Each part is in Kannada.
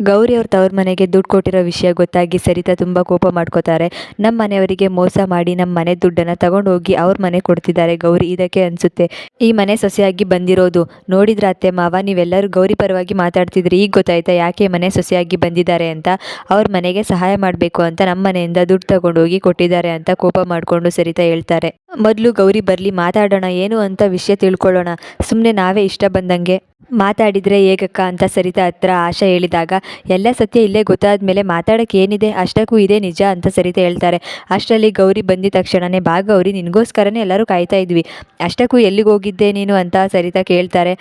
ಗೌರಿ ಅವ್ರ ತವ್ರ ಮನೆಗೆ ದುಡ್ಡು ಕೊಟ್ಟಿರೋ ವಿಷಯ ಗೊತ್ತಾಗಿ ಸರಿತಾ ತುಂಬ ಕೋಪ ಮಾಡ್ಕೋತಾರೆ. ನಮ್ಮ ಮನೆಯವರಿಗೆ ಮೋಸ ಮಾಡಿ ನಮ್ಮ ಮನೆ ದುಡ್ಡನ್ನು ತಗೊಂಡು ಹೋಗಿ ಅವ್ರ ಮನೆ ಕೊಡ್ತಿದ್ದಾರೆ ಗೌರಿ. ಇದಕ್ಕೆ ಅನಿಸುತ್ತೆ ಈ ಮನೆ ಸೊಸೆಯಾಗಿ ಬಂದಿರೋದು. ನೋಡಿದ್ರ ಅತ್ತೆ ಮಾವ, ನೀವೆಲ್ಲರೂ ಗೌರಿ ಪರವಾಗಿ ಮಾತಾಡ್ತಿದ್ರಿ, ಈಗ ಗೊತ್ತಾಯ್ತಾ ಯಾಕೆ ಮನೆ ಸೊಸೆಯಾಗಿ ಬಂದಿದ್ದಾರೆ ಅಂತ. ಅವ್ರ ಮನೆಗೆ ಸಹಾಯ ಮಾಡಬೇಕು ಅಂತ ನಮ್ಮ ಮನೆಯಿಂದ ದುಡ್ಡು ತಗೊಂಡು ಹೋಗಿ ಕೊಟ್ಟಿದ್ದಾರೆ ಅಂತ ಕೋಪ ಮಾಡಿಕೊಂಡು ಸರಿತಾ ಹೇಳ್ತಾರೆ. ಮೊದಲು ಗೌರಿ ಬರಲಿ, ಮಾತಾಡೋಣ, ಏನು ಅಂತ ವಿಷಯ ತಿಳ್ಕೊಳ್ಳೋಣ. ಸುಮ್ಮನೆ ನಾವೇ ಇಷ್ಟ ಬಂದಂಗೆ ಮಾತಾಡಿದರೆ ಹೇಗಕ್ಕ ಅಂತ ಸರಿತಾ ಹತ್ರ ಆಶಾ ಹೇಳಿದಾಗ, ಎಲ್ಲ ಸತ್ಯ ಇಲ್ಲೇ ಗೊತ್ತಾದ ಮೇಲೆ ಮಾತಾಡೋಕ್ಕೆ ಏನಿದೆ, ಅಷ್ಟಕ್ಕೂ ಇದೇ ನಿಜ ಅಂತ ಸರಿತಾ ಹೇಳ್ತಾರೆ. ಅಷ್ಟರಲ್ಲಿ ಗೌರಿ ಬಂದಿದ ತಕ್ಷಣವೇ, ಬಾ ಗೌರಿ, ನಿನಗೋಸ್ಕರನೇ ಎಲ್ಲರೂ ಕಾಯ್ತಾ ಇದ್ವಿ, ಅಷ್ಟಕ್ಕೂ ಎಲ್ಲಿಗೆ ಹೋಗಿದ್ದೆ ನೀನು ಅಂತ ಸರಿತಾ ಕೇಳ್ತಾರೆ.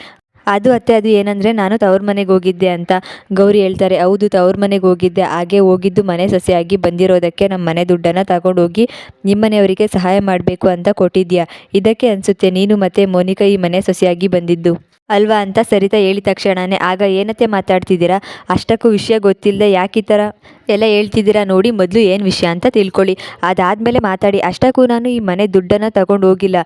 ಅದು ಅತ್ತೆ, ಅದು ಏನಂದರೆ ನಾನು ತವ್ರ ಮನೆಗೆ ಹೋಗಿದ್ದೆ ಅಂತ ಗೌರಿ ಹೇಳ್ತಾರೆ. ಹೌದು, ತವ್ರ ಮನೆಗೆ ಹೋಗಿದ್ದೆ, ಹಾಗೆ ಹೋಗಿದ್ದು ಮನೆ ಸೊಸೆಯಾಗಿ ಬಂದಿರೋದಕ್ಕೆ ನಮ್ಮ ಮನೆ ದುಡ್ಡನ್ನು ತಗೊಂಡೋಗಿ ನಿಮ್ಮನೆಯವರಿಗೆ ಸಹಾಯ ಮಾಡಬೇಕು ಅಂತ ಕೊಟ್ಟಿದ್ಯಾ. ಇದಕ್ಕೆ ಅನಿಸುತ್ತೆ ನೀನು ಮತ್ತು ಮೋನಿಕಾ ಈ ಮನೆ ಸೊಸೆಯಾಗಿ ಬಂದಿದ್ದು ಅಲ್ವಾ ಅಂತ ಸರಿತಾ ಹೇಳಿದ ತಕ್ಷಣವೇ, ಆಗ ಏನತ್ತೆ ಮಾತಾಡ್ತಿದ್ದೀರಾ, ಅಷ್ಟಕ್ಕೂ ವಿಷಯ ಗೊತ್ತಿಲ್ಲದೆ ಯಾಕೆ ಈ ಥರ ಎಲ್ಲ ಹೇಳ್ತಿದ್ದೀರಾ, ನೋಡಿ ಮೊದಲು ಏನು ವಿಷಯ ಅಂತ ತಿಳ್ಕೊಳ್ಳಿ, ಅದಾದಮೇಲೆ ಮಾತಾಡಿ. ಅಷ್ಟಕ್ಕೂ ನಾನು ಈ ಮನೆ ದುಡ್ಡನ್ನು ತಗೊಂಡು ಹೋಗಿಲ್ಲ,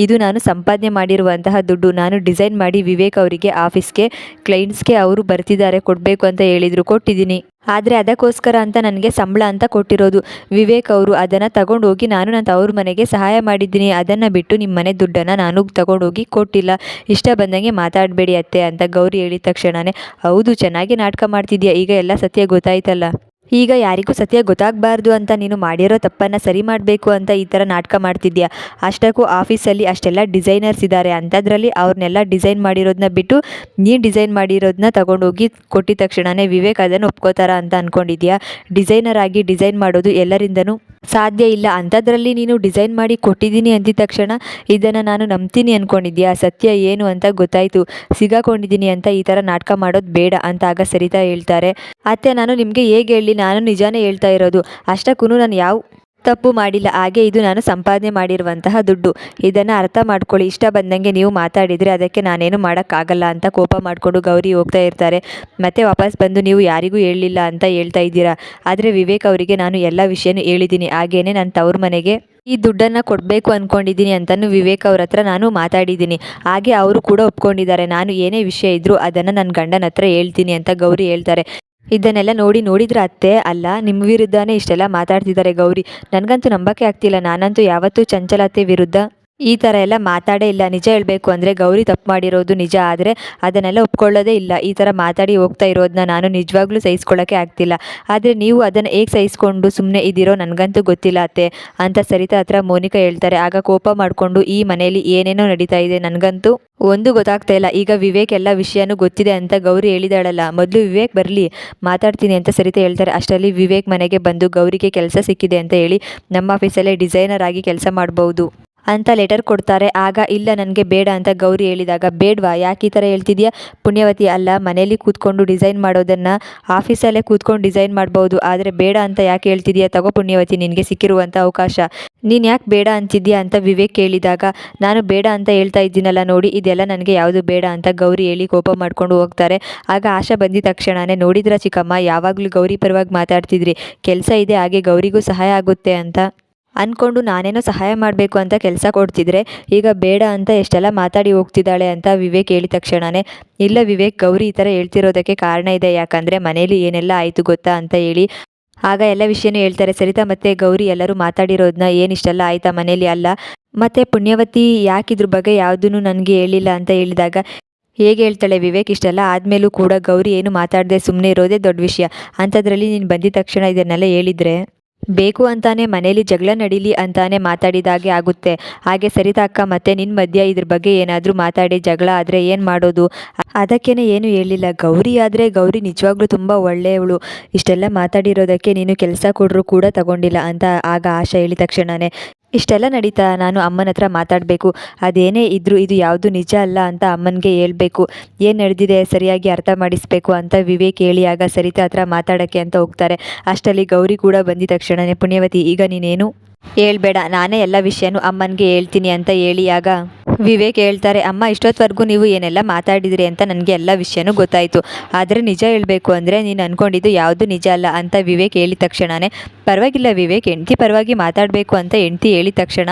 ಇದು ನಾನು ಸಂಪಾದನೆ ಮಾಡಿರುವಂತಹ ದುಡ್ಡು. ನಾನು ಡಿಸೈನ್ ಮಾಡಿ ವಿವೇಕ್ ಅವರಿಗೆ ಆಫೀಸ್ಗೆ ಕ್ಲೈಂಟ್ಸ್ಗೆ ಅವರು ಬರ್ತಿದ್ದಾರೆ ಕೊಡಬೇಕು ಅಂತ ಹೇಳಿದರು, ಕೊಟ್ಟಿದ್ದೀನಿ. ಆದರೆ ಅದಕ್ಕೋಸ್ಕರ ಅಂತ ನನಗೆ ಸಂಬಳ ಅಂತ ಕೊಟ್ಟಿರೋದು ವಿವೇಕ್ ಅವರು. ಅದನ್ನು ತಗೊಂಡೋಗಿ ನಾನು ನನ್ನ ತವ್ರ ಮನೆಗೆ ಸಹಾಯ ಮಾಡಿದ್ದೀನಿ. ಅದನ್ನು ಬಿಟ್ಟು ನಿಮ್ಮ ಮನೆ ದುಡ್ಡನ್ನು ನಾನು ತಗೊಂಡೋಗಿ ಕೊಟ್ಟಿಲ್ಲ. ಇಷ್ಟ ಬಂದಂಗೆ ಮಾತಾಡಬೇಡಿ ಅತ್ತೆ ಅಂತ ಗೌರಿ ಹೇಳಿದ ತಕ್ಷಣವೇ, ಹೌದು, ಚೆನ್ನಾಗಿ ನಾಟಕ ಮಾಡ್ತಿದ್ಯಾ, ಈಗ ಎಲ್ಲ ಸತ್ಯ ಗೊತ್ತಾಯ್ತಲ್ಲ, ಈಗ ಯಾರಿಗೂ ಸತ್ಯ ಗೊತ್ತಾಗಬಾರ್ದು ಅಂತ ನೀನು ಮಾಡಿರೋ ತಪ್ಪನ್ನು ಸರಿ ಮಾಡಬೇಕು ಅಂತ ಈ ಥರ ನಾಟಕ ಮಾಡ್ತಿದ್ಯಾ. ಅಷ್ಟಕ್ಕೂ ಆಫೀಸಲ್ಲಿ ಅಷ್ಟೆಲ್ಲ ಡಿಸೈನರ್ಸ್ ಇದ್ದಾರೆ, ಅಂಥದ್ರಲ್ಲಿ ಅವ್ರನ್ನೆಲ್ಲ ಡಿಸೈನ್ ಮಾಡಿರೋದನ್ನ ಬಿಟ್ಟು ನೀನು ಡಿಸೈನ್ ಮಾಡಿರೋದನ್ನ ತಗೊಂಡೋಗಿ ಕೊಟ್ಟಿದ ತಕ್ಷಣವೇ ವಿವೇಕ್ ಅದನ್ನು ಒಪ್ಕೋತಾರ ಅಂತ ಅಂದ್ಕೊಂಡಿದ್ಯಾ. ಡಿಸೈನರ್ ಆಗಿ ಡಿಸೈನ್ ಮಾಡೋದು ಎಲ್ಲರಿಂದನೂ ಸಾಧ್ಯ ಇಲ್ಲ, ಅಂಥದ್ರಲ್ಲಿ ನೀನು ಡಿಸೈನ್ ಮಾಡಿ ಕೊಟ್ಟಿದ್ದೀನಿ ಅಂದಿದ ತಕ್ಷಣ ಇದನ್ನು ನಾನು ನಂಬ್ತೀನಿ ಅಂದ್ಕೊಂಡಿದ್ಯಾ. ಸತ್ಯ ಏನು ಅಂತ ಗೊತ್ತಾಯಿತು, ಸಿಗಾಕೊಂಡಿದ್ದೀನಿ ಅಂತ ಈ ಥರ ನಾಟಕ ಮಾಡೋದು ಬೇಡ ಅಂತ ಆಗ ಸರಿತಾ ಹೇಳ್ತಾರೆ. ಅತ್ತೆ, ನಾನು ನಿಮಗೆ ಹೇಗೆ ಹೇಳಿ, ನಾನು ನಿಜಾನೇ ಹೇಳ್ತಾ ಇರೋದು, ಅಷ್ಟಕ್ಕೂ ನಾನು ಯಾವ ತಪ್ಪು ಮಾಡಿಲ್ಲ, ಹಾಗೆ ಇದು ನಾನು ಸಂಪಾದನೆ ಮಾಡಿರುವಂತಹ ದುಡ್ಡು, ಇದನ್ನು ಅರ್ಥ ಮಾಡ್ಕೊಳ್ಳಿ. ಇಷ್ಟ ಬಂದಂಗೆ ನೀವು ಮಾತಾಡಿದರೆ ಅದಕ್ಕೆ ನಾನೇನು ಮಾಡೋಕ್ಕಾಗಲ್ಲ ಅಂತ ಕೋಪ ಮಾಡಿಕೊಂಡು ಗೌರಿ ಹೋಗ್ತಾ ಇರ್ತಾರೆ. ಮತ್ತೆ ವಾಪಸ್ ಬಂದು ನೀವು ಯಾರಿಗೂ ಹೇಳಲಿಲ್ಲ ಅಂತ ಹೇಳ್ತಾ ಇದ್ದೀರಾ, ಆದರೆ ವಿವೇಕ್ ಅವರಿಗೆ ನಾನು ಎಲ್ಲ ವಿಷಯನೂ ಹೇಳಿದ್ದೀನಿ, ಹಾಗೇನೆ ನಾನು ತವ್ರ ಮನೆಗೆ ಈ ದುಡ್ಡನ್ನು ಕೊಡಬೇಕು ಅಂದ್ಕೊಂಡಿದ್ದೀನಿ ಅಂತಲೂ ವಿವೇಕ್ ಅವ್ರ ಹತ್ರ ನಾನು ಮಾತಾಡಿದ್ದೀನಿ, ಹಾಗೆ ಅವರು ಕೂಡ ಒಪ್ಕೊಂಡಿದ್ದಾರೆ. ನಾನು ಏನೇ ವಿಷಯ ಇದ್ದರೂ ಅದನ್ನು ನನ್ನ ಗಂಡನ ಹತ್ರ ಹೇಳ್ತೀನಿ ಅಂತ ಗೌರಿ ಹೇಳ್ತಾರೆ. ಇದನ್ನೆಲ್ಲ ನೋಡಿದ್ರೆ ಅತ್ತೆ, ಅಲ್ಲ ನಿಮ್ಮ ವಿರುದ್ಧನೇ ಇಷ್ಟೆಲ್ಲ ಮಾತಾಡ್ತಿದ್ದಾರೆ ಗೌರಿ, ನನಗಂತೂ ನಂಬಕ್ಕೆ ಆಗ್ತಿಲ್ಲ. ನಾನಂತೂ ಯಾವತ್ತೂ ಚಂಚಲತೆ ವಿರುದ್ಧ ಈ ಥರ ಎಲ್ಲ ಮಾತಾಡೇ ಇಲ್ಲ. ನಿಜ ಹೇಳಬೇಕು ಅಂದರೆ ಗೌರಿ ತಪ್ಪು ಮಾಡಿರೋದು ನಿಜ, ಆದರೆ ಅದನ್ನೆಲ್ಲ ಒಪ್ಕೊಳ್ಳೋದೇ ಇಲ್ಲ. ಈ ಥರ ಮಾತಾಡಿ ಹೋಗ್ತಾ ಇರೋದನ್ನ ನಾನು ನಿಜವಾಗ್ಲೂ ಸಹಿಸ್ಕೊಳ್ಳೋಕ್ಕೆ ಆಗ್ತಿಲ್ಲ. ಆದರೆ ನೀವು ಅದನ್ನು ಹೇಗೆ ಸಹಿಸ್ಕೊಂಡು ಸುಮ್ಮನೆ ಇದ್ದೀರೋ ನನಗಂತೂ ಗೊತ್ತಿಲ್ಲ ಅತ್ತೆ ಅಂತ ಸರಿತಾ ಹತ್ರ ಮೋನಿಕಾ ಹೇಳ್ತಾರೆ. ಆಗ ಕೋಪ ಮಾಡಿಕೊಂಡು, ಈ ಮನೆಯಲ್ಲಿ ಏನೇನೋ ನಡೀತಾ ಇದೆ, ನನಗಂತೂ ಒಂದು ಗೊತ್ತಾಗ್ತಾ ಇಲ್ಲ. ಈಗ ವಿವೇಕ್ ಎಲ್ಲ ವಿಷಯನೂ ಗೊತ್ತಿದೆ ಅಂತ ಗೌರಿ ಹೇಳಿದಾಳಲ್ಲ, ಮೊದಲು ವಿವೇಕ್ ಬರಲಿ, ಮಾತಾಡ್ತೀನಿ ಅಂತ ಸರಿತಾ ಹೇಳ್ತಾರೆ. ಅಷ್ಟರಲ್ಲಿ ವಿವೇಕ್ ಮನೆಗೆ ಬಂದು ಗೌರಿಗೆ ಕೆಲಸ ಸಿಕ್ಕಿದೆ ಅಂತ ಹೇಳಿ ನಮ್ಮ ಆಫೀಸಲ್ಲೇ ಡಿಸೈನರ್ ಆಗಿ ಕೆಲಸ ಮಾಡ್ಬೋದು ಅಂತ ಲೆಟರ್ ಕೊಡ್ತಾರೆ. ಆಗ ಇಲ್ಲ, ನನಗೆ ಬೇಡ ಅಂತ ಗೌರಿ ಹೇಳಿದಾಗ, ಬೇಡವಾ, ಯಾಕೆ ಈ ಥರ ಹೇಳ್ತಿದ್ಯಾ ಪುಣ್ಯವತಿ, ಅಲ್ಲ ಮನೇಲಿ ಕೂತ್ಕೊಂಡು ಡಿಸೈನ್ ಮಾಡೋದನ್ನು ಆಫೀಸಲ್ಲೇ ಕೂತ್ಕೊಂಡು ಡಿಸೈನ್ ಮಾಡ್ಬೋದು, ಆದರೆ ಬೇಡ ಅಂತ ಯಾಕೆ ಹೇಳ್ತಿದ್ಯಾ, ತಗೋ ಪುಣ್ಯವತಿ, ನಿನಗೆ ಸಿಕ್ಕಿರುವಂಥ ಅವಕಾಶ, ನೀನು ಯಾಕೆ ಬೇಡ ಅಂತಿದ್ಯಾ ಅಂತ ವಿವೇಕ್ ಕೇಳಿದಾಗ, ನಾನು ಬೇಡ ಅಂತ ಹೇಳ್ತಾ ಇದ್ದೀನಲ್ಲ ನೋಡಿ, ಇದೆಲ್ಲ ನನಗೆ ಯಾವುದು ಬೇಡ ಅಂತ ಗೌರಿ ಹೇಳಿ ಕೋಪ ಮಾಡ್ಕೊಂಡು ಹೋಗ್ತಾರೆ. ಆಗ ಆಶಾ ಬಂದಿದ ತಕ್ಷಣವೇ, ನೋಡಿದ್ರ ಚಿಕ್ಕಮ್ಮ, ಯಾವಾಗಲೂ ಗೌರಿ ಪರವಾಗಿ ಮಾತಾಡ್ತಿದ್ರಿ, ಕೆಲಸ ಇದೆ, ಹಾಗೆ ಗೌರಿಗೂ ಸಹಾಯ ಆಗುತ್ತೆ ಅಂತ ಅಂದ್ಕೊಂಡು ನಾನೇನೋ ಸಹಾಯ ಮಾಡಬೇಕು ಅಂತ ಕೆಲಸ ಕೊಡ್ತಿದ್ರೆ, ಈಗ ಬೇಡ ಅಂತ ಎಷ್ಟೆಲ್ಲ ಮಾತಾಡಿ ಹೋಗ್ತಿದ್ದಾಳೆ ಅಂತ ವಿವೇಕ್ ಹೇಳಿದ ತಕ್ಷಣವೇ, ಇಲ್ಲ ವಿವೇಕ್, ಗೌರಿ ಈ ಥರ ಹೇಳ್ತಿರೋದಕ್ಕೆ ಕಾರಣ ಇದೆ, ಯಾಕಂದರೆ ಮನೇಲಿ ಏನೆಲ್ಲ ಆಯಿತು ಗೊತ್ತಾ ಅಂತ ಹೇಳಿ ಆಗ ಎಲ್ಲ ವಿಷಯನೂ ಹೇಳ್ತಾರೆ. ಸರಿತಾ ಮತ್ತು ಗೌರಿ ಎಲ್ಲರೂ ಮಾತಾಡಿರೋದನ್ನ, ಏನಿಷ್ಟೆಲ್ಲ ಆಯಿತಾ ಮನೇಲಿ, ಅಲ್ಲ ಮತ್ತು ಪುಣ್ಯವತಿ ಯಾಕಿದ್ರ ಬಗ್ಗೆ ಯಾವುದೂ ನನಗೆ ಹೇಳಿಲ್ಲ ಅಂತ ಹೇಳಿದಾಗ, ಹೇಗೆ ಹೇಳ್ತಾಳೆ ವಿವೇಕ್, ಇಷ್ಟೆಲ್ಲ ಆದಮೇಲೂ ಕೂಡ ಗೌರಿ ಏನು ಮಾತಾಡದೆ ಸುಮ್ಮನೆ ಇರೋದೇ ದೊಡ್ಡ ವಿಷಯ, ಅಂಥದ್ರಲ್ಲಿ ನೀನು ಬಂದಿದ ತಕ್ಷಣ ಇದನ್ನೆಲ್ಲ ಹೇಳಿದರೆ ಬೇಕು ಅಂತಾನೆ ಮನೇಲಿ ಜಗಳ ನಡೀಲಿ ಅಂತಾನೆ ಮಾತಾಡಿದಾಗೆ ಆಗುತ್ತೆ. ಹಾಗೆ ಸರಿತಾ ಅಕ್ಕ, ಮತ್ತೆ ನಿನ್ನ ಮಧ್ಯ ಇದ್ರ ಬಗ್ಗೆ ಏನಾದರೂ ಮಾತಾಡಿ ಜಗಳ ಆದರೆ ಏನು ಮಾಡೋದು, ಅದಕ್ಕೇನೆ ಏನು ಹೇಳಿಲ್ಲ. ಗೌರಿ ಆದರೆ ಗೌರಿ ನಿಜವಾಗ್ಲೂ ತುಂಬ ಒಳ್ಳೆಯವಳು, ಇಷ್ಟೆಲ್ಲ ಮಾತಾಡಿರೋದಕ್ಕೆ ನೀನು ಕೆಲಸ ಕೊಟ್ಟರು ಕೂಡ ತಗೊಂಡಿಲ್ಲ ಅಂತ ಆಗ ಆಶಾ ಹೇಳಿದ ತಕ್ಷಣವೇ, ಇಷ್ಟೆಲ್ಲ ನಡೀತಾ, ನಾನು ಅಮ್ಮನ ಹತ್ರ ಮಾತಾಡಬೇಕು, ಅದೇನೇ ಇದ್ದರೂ ಇದು ಯಾವುದು ನಿಜ ಅಲ್ಲ ಅಂತ ಅಮ್ಮನಿಗೆ ಹೇಳ್ಬೇಕು, ಏನು ನಡೆದಿದೆ ಸರಿಯಾಗಿ ಅರ್ಥ ಮಾಡಿಸ್ಬೇಕು ಅಂತ ವಿವೇಕ್ ಹೇಳಿ ಆಗ ಸರಿತಾ ಹತ್ರ ಮಾತಾಡೋಕ್ಕೆ ಅಂತ ಹೋಗ್ತಾರೆ. ಅಷ್ಟರಲ್ಲಿ ಗೌರಿ ಕೂಡ ಬಂದಿದ ತಕ್ಷಣವೇ, ಪುಣ್ಯವತಿ, ಈಗ ನೀನೇನು ಹೇಳ್ಬೇಡ, ನಾನೇ ಎಲ್ಲ ವಿಷಯನೂ ಅಮ್ಮನಿಗೆ ಹೇಳ್ತೀನಿ ಅಂತ ಹೇಳಿ ಆಗ ವಿವೇಕ್ ಹೇಳ್ತಾರೆ, ಅಮ್ಮ, ಇಷ್ಟೊತ್ತವರೆಗೂ ನೀವು ಏನೆಲ್ಲ ಮಾತಾಡಿದ್ರಿ ಅಂತ ನನಗೆ ಎಲ್ಲ ವಿಷಯನೂ ಗೊತ್ತಾಯಿತು, ಆದರೆ ನಿಜ ಹೇಳಬೇಕು ಅಂದರೆ ನೀನು ಅಂದ್ಕೊಂಡಿದ್ದು ಯಾವುದು ನಿಜ ಅಲ್ಲ ಅಂತ ವಿವೇಕ್ ಹೇಳಿದ ತಕ್ಷಣವೇ, ಪರವಾಗಿಲ್ಲ ವಿವೇಕ್, ಹೆಂಡ್ತಿ ಪರವಾಗಿ ಮಾತಾಡಬೇಕು ಅಂತ ಹೆಂಡ್ತಿ ಹೇಳಿದ ತಕ್ಷಣ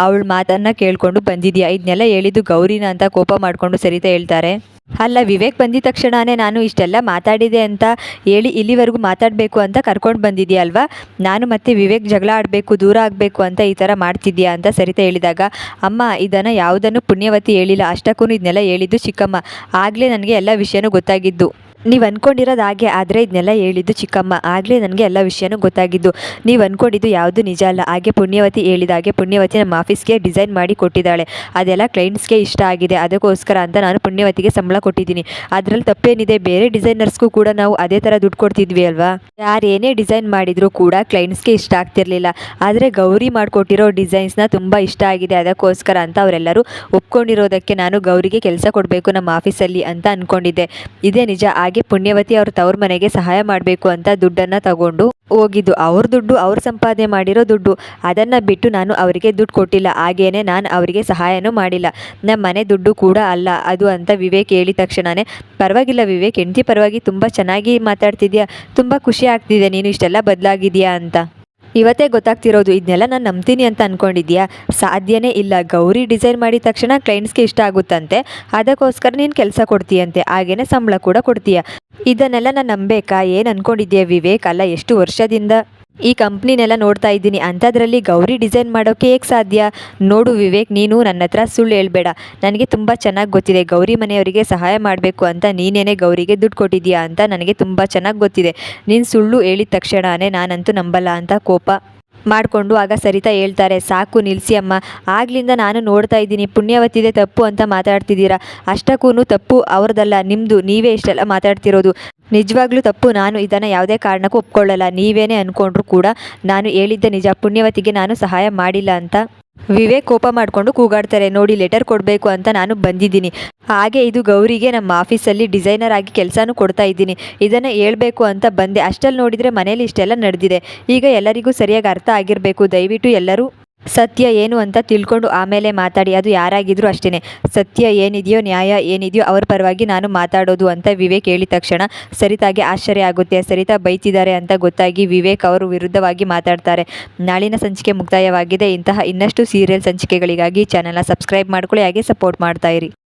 ಅವಳ ಮಾತನ್ನು ಕೇಳಿಕೊಂಡು ಬಂದಿದ್ಯಾ, ಇದನ್ನೆಲ್ಲ ಹೇಳಿದ್ದು ಗೌರಿನ ಅಂತ ಕೋಪ ಮಾಡಿಕೊಂಡು ಸರಿತಾ ಹೇಳ್ತಾರೆ. ಅಲ್ಲ, ವಿವೇಕ್ ಬಂದಿದ ತಕ್ಷಣನೇ ನಾನು ಇಷ್ಟೆಲ್ಲ ಮಾತಾಡಿದೆ ಅಂತ ಹೇಳಿ ಇಲ್ಲಿವರೆಗೂ ಮಾತಾಡಬೇಕು ಅಂತ ಕರ್ಕೊಂಡು ಬಂದಿದ್ದೀಯ ಅಲ್ವಾ? ನಾನು ಮತ್ತೆ ವಿವೇಕ್ ಜಗಳ ಆಡಬೇಕು, ದೂರ ಆಗಬೇಕು ಅಂತ ಈ ಥರ ಮಾಡ್ತಿದ್ದೀಯಾ ಅಂತ ಸರಿತಾ ಹೇಳಿದಾಗ, ಅಮ್ಮ ಇದನ್ನು ಯಾವುದನ್ನು ಪುಣ್ಯವತಿ ಹೇಳಿಲ್ಲ, ಅಷ್ಟಕ್ಕೂ ಇದನ್ನೆಲ್ಲ ಹೇಳಿದ್ದು ಚಿಕ್ಕಮ್ಮ. ಆಗಲೇ ನನಗೆ ಎಲ್ಲ ವಿಷಯನೂ ಗೊತ್ತಾಗಿದ್ದು. ನೀವು ಅಂದ್ಕೊಂಡಿರೋದು ಹಾಗೆ, ಆದರೆ ಇದನ್ನೆಲ್ಲ ಹೇಳಿದ್ದು ಚಿಕ್ಕಮ್ಮ. ಆಗಲೇ ನನಗೆ ಎಲ್ಲ ವಿಷಯನೂ ಗೊತ್ತಾಗಿದ್ದು. ನೀವು ಅಂದ್ಕೊಂಡಿದ್ದು ಯಾವುದು ನಿಜ ಅಲ್ಲ. ಹಾಗೆ ಪುಣ್ಯವತಿ ಹೇಳಿದ ಹಾಗೆ ಪುಣ್ಯವತಿ ನಮ್ಮ ಆಫೀಸ್ಗೆ ಡಿಸೈನ್ ಮಾಡಿ ಕೊಟ್ಟಿದ್ದಾಳೆ. ಅದೆಲ್ಲ ಕ್ಲೈಂಟ್ಸ್ಗೆ ಇಷ್ಟ ಆಗಿದೆ, ಅದಕ್ಕೋಸ್ಕರ ಅಂತ ನಾನು ಪುಣ್ಯವತಿಗೆ ಸಂಬಳ ಕೊಟ್ಟಿದ್ದೀನಿ. ಅದರಲ್ಲಿ ತಪ್ಪೇನಿದೆ? ಬೇರೆ ಡಿಸೈನರ್ಸ್ಗೂ ಕೂಡ ನಾವು ಅದೇ ಥರ ದುಡ್ಡು ಕೊಡ್ತಿದ್ವಿ ಅಲ್ವಾ? ಯಾರು ಏನೇ ಡಿಸೈನ್ ಮಾಡಿದರೂ ಕೂಡ ಕ್ಲೈಂಟ್ಸ್ಗೆ ಇಷ್ಟ ಆಗ್ತಿರ್ಲಿಲ್ಲ. ಆದರೆ ಗೌರಿ ಮಾಡಿಕೊಟ್ಟಿರೋ ಡಿಸೈನ್ಸ್ನ ತುಂಬ ಇಷ್ಟ ಆಗಿದೆ, ಅದಕ್ಕೋಸ್ಕರ ಅಂತ ಅವರೆಲ್ಲರೂ ಒಪ್ಕೊಂಡಿರೋದಕ್ಕೆ ನಾನು ಗೌರಿಗೆ ಕೆಲಸ ಕೊಡಬೇಕು ನಮ್ಮ ಆಫೀಸಲ್ಲಿ ಅಂತ ಅಂದ್ಕೊಂಡಿದ್ದೆ. ಇದೇ ನಿಜ. ಹಾಗೆ ಪುಣ್ಯವತಿ ಅವ್ರ ತವ್ರ ಮನೆಗೆ ಸಹಾಯ ಮಾಡಬೇಕು ಅಂತ ದುಡ್ಡನ್ನು ತಗೊಂಡು ಹೋಗಿದ್ದು. ಅವ್ರ ದುಡ್ಡು, ಅವ್ರು ಸಂಪಾದನೆ ಮಾಡಿರೋ ದುಡ್ಡು. ಅದನ್ನು ಬಿಟ್ಟು ನಾನು ಅವರಿಗೆ ದುಡ್ಡು ಕೊಟ್ಟಿಲ್ಲ, ಹಾಗೇನೆ ನಾನು ಅವರಿಗೆ ಸಹಾಯನೂ ಮಾಡಿಲ್ಲ. ನಮ್ಮ ಮನೆ ದುಡ್ಡು ಕೂಡ ಅಲ್ಲ ಅದು ಅಂತ ವಿವೇಕ್ ಹೇಳಿದ ತಕ್ಷಣವೇ, ಪರವಾಗಿಲ್ಲ ವಿವೇಕ್, ಹೆಂಡತಿ ಪರವಾಗಿ ತುಂಬ ಚೆನ್ನಾಗಿ ಮಾತಾಡ್ತಿದ್ಯಾ, ತುಂಬ ಖುಷಿ ಆಗ್ತಿದೆ, ನೀನು ಇಷ್ಟೆಲ್ಲ ಬದಲಾಗಿದೆಯಾ ಅಂತ. ಇವತ್ತೇ ಗೊತ್ತಾಗ್ತಿರೋದು. ಇದನ್ನೆಲ್ಲ ನಾನು ನಂಬ್ತೀನಿ ಅಂತ ಅಂದ್ಕೊಂಡಿದ್ಯಾ? ಸಾಧ್ಯನೇ ಇಲ್ಲ. ಗೌರಿ ಡಿಸೈನ್ ಮಾಡಿದ ತಕ್ಷಣ ಕ್ಲೈಂಟ್ಸ್ಗೆ ಇಷ್ಟ ಆಗುತ್ತಂತೆ, ಅದಕ್ಕೋಸ್ಕರ ನೀನು ಕೆಲಸ ಕೊಡ್ತೀಯಂತೆ, ಹಾಗೇನೆ ಸಂಬಳ ಕೂಡ ಕೊಡ್ತೀಯ. ಇದನ್ನೆಲ್ಲ ನಾನು ನಂಬೇಕಾ? ಏನು ಅಂದ್ಕೊಂಡಿದ್ದೀಯ ವಿವೇಕ್? ಅಲ್ಲ, ಎಷ್ಟು ವರ್ಷದಿಂದ ಈ ಕಂಪ್ನಿನೆಲ್ಲ ನೋಡ್ತಾ ಇದ್ದೀನಿ, ಅಂಥದ್ರಲ್ಲಿ ಗೌರಿ ಡಿಸೈನ್ ಮಾಡೋಕ್ಕೆ ಹೇಗೆ ಸಾಧ್ಯ? ನೋಡು ವಿವೇಕ್, ನೀನು ನನ್ನ ಹತ್ರ ಸುಳ್ಳು ಹೇಳ್ಬೇಡ. ನನಗೆ ತುಂಬ ಚೆನ್ನಾಗಿ ಗೊತ್ತಿದೆ, ಗೌರಿ ಮನೆಯವರಿಗೆ ಸಹಾಯ ಮಾಡಬೇಕು ಅಂತ ನೀನೇನೇ ಗೌರಿಗೆ ದುಡ್ಡು ಕೊಟ್ಟಿದ್ದೀಯಾ ಅಂತ ನನಗೆ ತುಂಬ ಚೆನ್ನಾಗಿ ಗೊತ್ತಿದೆ. ನೀನು ಸುಳ್ಳು ಹೇಳಿದ ತಕ್ಷಣವೇ ನಾನಂತೂ ನಂಬಲ್ಲ ಅಂತ ಕೋಪ ಮಾಡಿಕೊಂಡು ಆಗ ಸರಿತಾ ಹೇಳ್ತಾರೆ, ಸಾಕು ನಿಲ್ಲಿಸಿ ಅಮ್ಮ, ಆಗ್ಲಿಂದ ನಾನು ನೋಡ್ತಾ ಇದ್ದೀನಿ ಪುಣ್ಯವತಿದೆ ತಪ್ಪು ಅಂತ ಮಾತಾಡ್ತಿದ್ದೀರಾ. ಅಷ್ಟಕ್ಕೂ ತಪ್ಪು ಅವ್ರದ್ದಲ್ಲ, ನಿಮ್ಮದು. ನೀವೇ ಇಷ್ಟೆಲ್ಲ ಮಾತಾಡ್ತಿರೋದು. ನಿಜವಾಗ್ಲೂ ತಪ್ಪು. ನಾನು ಇದನ್ನು ಯಾವುದೇ ಕಾರಣಕ್ಕೂ ಒಪ್ಕೊಳ್ಳಲ್ಲ. ನೀವೇನೇ ಅಂದ್ಕೊಂಡ್ರೂ ಕೂಡ ನಾನು ಹೇಳಿದ್ದೆ ನಿಜ. ಪುಣ್ಯವತಿಗೆ ನಾನು ಸಹಾಯ ಮಾಡಿಲ್ಲ ಅಂತ ವಿವೇಕ್ ಕೋಪ ಮಾಡಿಕೊಂಡು ಕೂಗಾಡ್ತಾರೆ. ನೋಡಿ, ಲೆಟರ್ ಕೊಡಬೇಕು ಅಂತ ನಾನು ಬಂದಿದ್ದೀನಿ. ಹಾಗೆ ಇದು ಗೌರಿಗೆ ನಮ್ಮ ಆಫೀಸಲ್ಲಿ ಡಿಸೈನರ್ ಆಗಿ ಕೆಲಸನೂ ಕೊಡ್ತಾ ಇದ್ದೀನಿ. ಇದನ್ನು ಹೇಳಬೇಕು ಅಂತ ಬಂದೆ. ಅಷ್ಟಲ್ಲಿ ನೋಡಿದರೆ ಮನೇಲಿ ಇಷ್ಟೆಲ್ಲ ನಡೆದಿದೆ. ಈಗ ಎಲ್ಲರಿಗೂ ಸರಿಯಾಗಿ ಅರ್ಥ ಆಗಿರಬೇಕು. ದಯವಿಟ್ಟು ಎಲ್ಲರೂ ಸತ್ಯ ಏನು ಅಂತ ತಿಳ್ಕೊಂಡು ಆಮೇಲೆ ಮಾತಾಡಿ. ಅದು ಯಾರಾಗಿದ್ರೂ ಅಷ್ಟೇ. ಸತ್ಯ ಏನಿದೆಯೋ, ನ್ಯಾಯ ಏನಿದೆಯೋ ಅವ್ರ ಪರವಾಗಿ ನಾನು ಮಾತಾಡೋದು ಅಂತ ವಿವೇಕ್ ಹೇಳಿದ ತಕ್ಷಣ ಸರಿತಾಗೆ ಆಶ್ಚರ್ಯ ಆಗುತ್ತೆ. ಸರಿತಾ ಬೈತಿದ್ದಾರೆ ಅಂತ ಗೊತ್ತಾಗಿ ವಿವೇಕ್ ಅವರು ವಿರುದ್ಧವಾಗಿ ಮಾತಾಡ್ತಾರೆ. ನಾಳಿನ ಸಂಚಿಕೆ ಮುಕ್ತಾಯವಾಗಿದೆ. ಇಂತಹ ಇನ್ನಷ್ಟು ಸೀರಿಯಲ್ ಸಂಚಿಕೆಗಳಿಗಾಗಿ ಚಾನೆಲ್ನ ಸಬ್ಸ್ಕ್ರೈಬ್ ಮಾಡ್ಕೊಳ್ಳಿ, ಹಾಗೆ ಸಪೋರ್ಟ್ ಮಾಡ್ತಾಯಿರಿ.